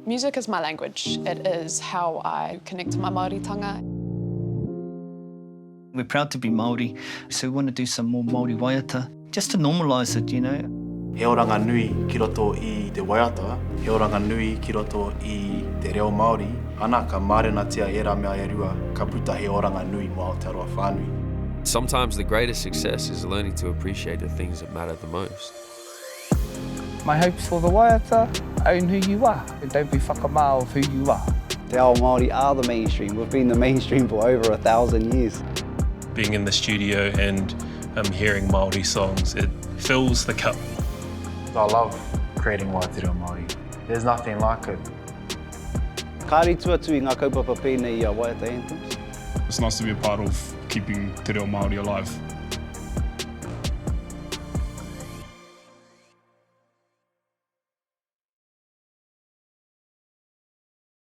Music is my language. It is how I connect to my Māoritanga. We're proud to be Māori, so we want to do some more Māori waiata, just to normalise it, you know. He oranga nui ki roto I te waiata, he oranga nui ki roto I te reo Māori, ana ka mārenatia e rā mea e rua, ka puta he oranga nui mo Aotearoa whānui. Sometimes the greatest success is learning to appreciate the things that matter the most. My hopes for the waiata, own who you are, and don't be whakamā of who you are. Te ao Māori are the mainstream. We've been the mainstream for over 1,000 years. Being in the studio and hearing Māori songs, it fills the cup. I love creating Waiatiro Māori. There's nothing like it. Kāri tuatui ngā kaupapa pēnei I Waiata Anthems. It's nice to be a part of keeping Te Reo Māori alive.